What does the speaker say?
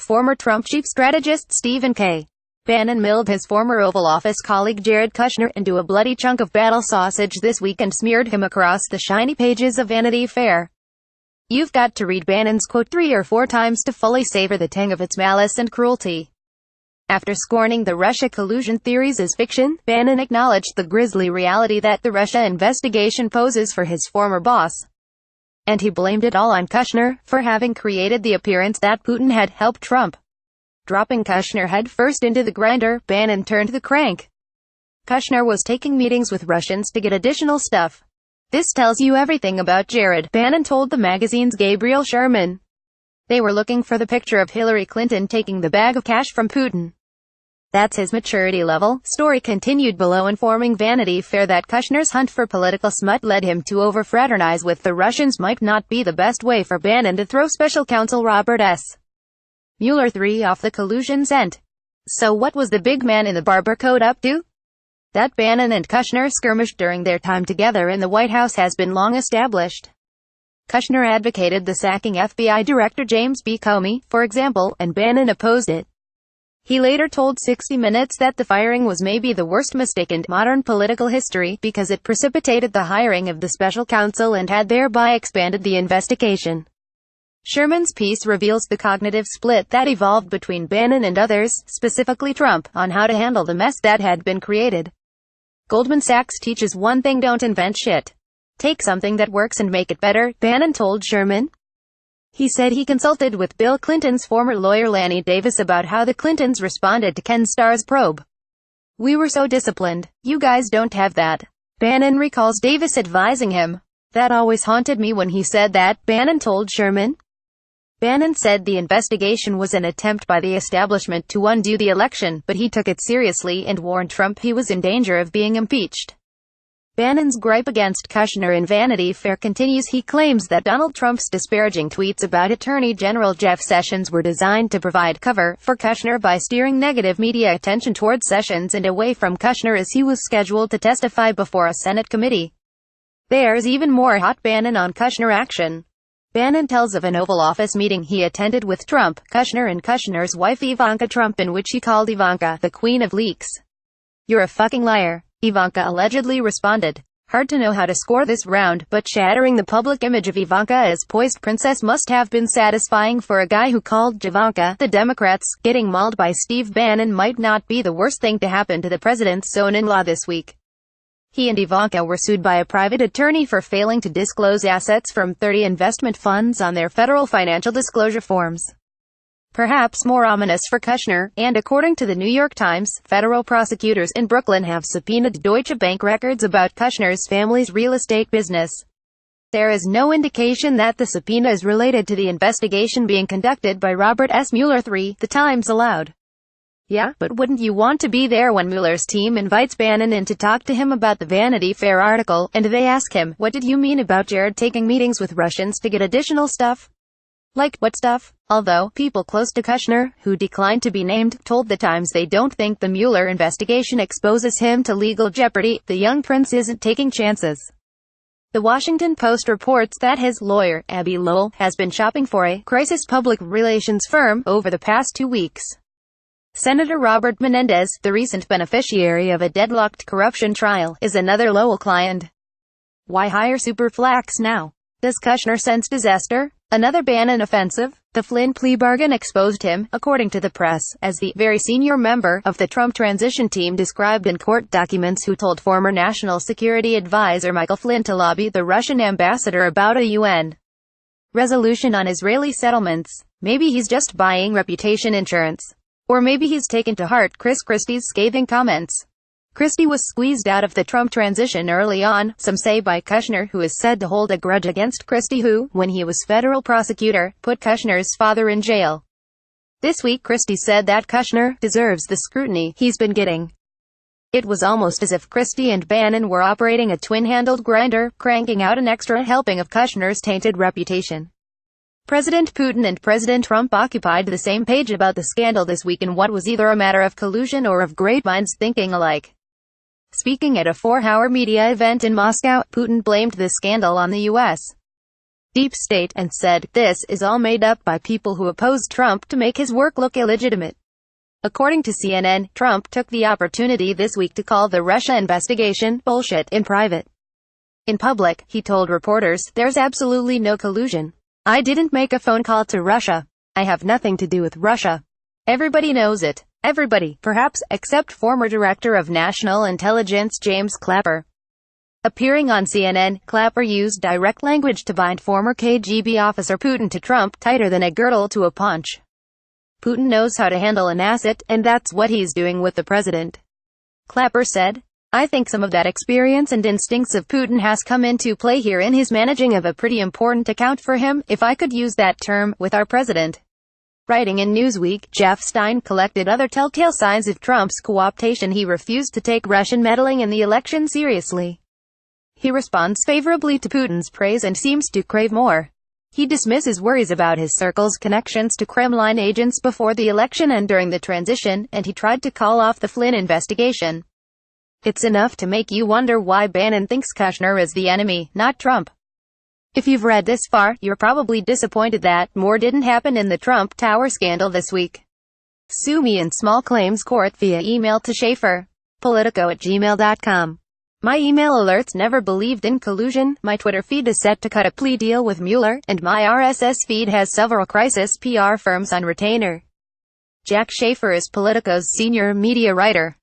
former Trump chief strategist Stephen K. Bannon milled his former Oval Office colleague Jared Kushner into a bloody chunk of battle sausage this week and smeared him across the shiny pages of Vanity Fair. You've got to read Bannon's quote 3 or 4 times to fully savor the tang of its malice and cruelty. After scorning the Russia collusion theories as fiction, Bannon acknowledged the grisly reality that the Russia investigation poses for his former boss. And he blamed it all on Kushner, for having created the appearance that Putin had helped Trump. Dropping Kushner headfirst into the grinder, Bannon turned the crank. Kushner was taking meetings with Russians to get additional stuff. This tells you everything about Jared, Bannon told the magazine's Gabriel Sherman. They were looking for the picture of Hillary Clinton taking the bag of cash from Putin. That's his maturity level. Story continued below, informing Vanity Fair that Kushner's hunt for political smut led him to over-fraternize with the Russians might not be the best way for Bannon to throw special counsel Robert S. Mueller III off the collusion scent. So what was the big man in the barber coat up to? That Bannon and Kushner skirmished during their time together in the White House has been long established. Kushner advocated the sacking FBI Director James B. Comey, for example, and Bannon opposed it. He later told 60 Minutes that the firing was maybe the worst mistake in modern political history, because it precipitated the hiring of the special counsel and had thereby expanded the investigation. Sherman's piece reveals the cognitive split that evolved between Bannon and others, specifically Trump, on how to handle the mess that had been created. Goldman Sachs teaches one thing: don't invent shit. Take something that works and make it better, Bannon told Sherman. He said he consulted with Bill Clinton's former lawyer Lanny Davis about how the Clintons responded to Ken Starr's probe. We were so disciplined. You guys don't have that. Bannon recalls Davis advising him. That always haunted me when he said that, Bannon told Sherman. Bannon said the investigation was an attempt by the establishment to undo the election, but he took it seriously and warned Trump he was in danger of being impeached. Bannon's gripe against Kushner in Vanity Fair continues. He claims that Donald Trump's disparaging tweets about Attorney General Jeff Sessions were designed to provide cover for Kushner by steering negative media attention towards Sessions and away from Kushner as he was scheduled to testify before a Senate committee. There's even more hot Bannon on Kushner action. Bannon tells of an Oval Office meeting he attended with Trump, Kushner and Kushner's wife Ivanka Trump, in which he called Ivanka the queen of leaks. You're a fucking liar, Ivanka allegedly responded. Hard to know how to score this round, but shattering the public image of Ivanka as poised princess must have been satisfying for a guy who called Ivanka the Democrats. Getting mauled by Steve Bannon might not be the worst thing to happen to the president's son-in-law this week. He and Ivanka were sued by a private attorney for failing to disclose assets from 30 investment funds on their federal financial disclosure forms. Perhaps more ominous for Kushner, and according to the New York Times, federal prosecutors in Brooklyn have subpoenaed Deutsche Bank records about Kushner's family's real estate business. There is no indication that the subpoena is related to the investigation being conducted by Robert S. Mueller III, the Times allowed. Yeah, but wouldn't you want to be there when Mueller's team invites Bannon in to talk to him about the Vanity Fair article, and they ask him, what did you mean about Jared taking meetings with Russians to get additional stuff? Like, what stuff? Although, people close to Kushner, who declined to be named, told the Times they don't think the Mueller investigation exposes him to legal jeopardy. The young prince isn't taking chances. The Washington Post reports that his lawyer, Abby Lowell, has been shopping for a crisis public relations firm over the past 2 weeks. Senator Robert Menendez, the recent beneficiary of a deadlocked corruption trial, is another Lowell client. Why hire superflax now? Does Kushner sense disaster? Another Bannon offensive? The Flynn plea bargain exposed him, according to the press, as the very senior member of the Trump transition team described in court documents who told former National Security Advisor Michael Flynn to lobby the Russian ambassador about a UN resolution on Israeli settlements. Maybe he's just buying reputation insurance. Or maybe he's taken to heart Chris Christie's scathing comments. Christie was squeezed out of the Trump transition early on, some say by Kushner, who is said to hold a grudge against Christie, who, when he was federal prosecutor, put Kushner's father in jail. This week Christie said that Kushner deserves the scrutiny he's been getting. It was almost as if Christie and Bannon were operating a twin-handled grinder, cranking out an extra helping of Kushner's tainted reputation. President Putin and President Trump occupied the same page about the scandal this week in what was either a matter of collusion or of great minds thinking alike. Speaking at a 4-hour media event in Moscow, Putin blamed the scandal on the U.S. deep state, and said, "This is all made up by people who oppose Trump to make his work look illegitimate." According to CNN, Trump took the opportunity this week to call the Russia investigation bullshit in private. In public, he told reporters, "There's absolutely no collusion. I didn't make a phone call to Russia. I have nothing to do with Russia. Everybody knows it. Everybody, perhaps, except former Director of National Intelligence James Clapper." Appearing on CNN, Clapper used direct language to bind former KGB officer Putin to Trump tighter than a girdle to a paunch. "Putin knows how to handle an asset, and that's what he's doing with the president," Clapper said. "I think some of that experience and instincts of Putin has come into play here in his managing of a pretty important account for him, if I could use that term, with our president." Writing in Newsweek, Jeff Stein collected other telltale signs of Trump's co-optation. He refused to take Russian meddling in the election seriously. He responds favorably to Putin's praise and seems to crave more. He dismisses worries about his circle's connections to Kremlin agents before the election and during the transition, and he tried to call off the Flynn investigation. It's enough to make you wonder why Bannon thinks Kushner is the enemy, not Trump. If you've read this far, you're probably disappointed that more didn't happen in the Trump Tower scandal this week. Sue me in small claims court via email to Schaefer, Politico@gmail.com. My email alerts never believed in collusion, my Twitter feed is set to cut a plea deal with Mueller, and my RSS feed has several crisis PR firms on retainer. Jack Schaefer is Politico's senior media writer.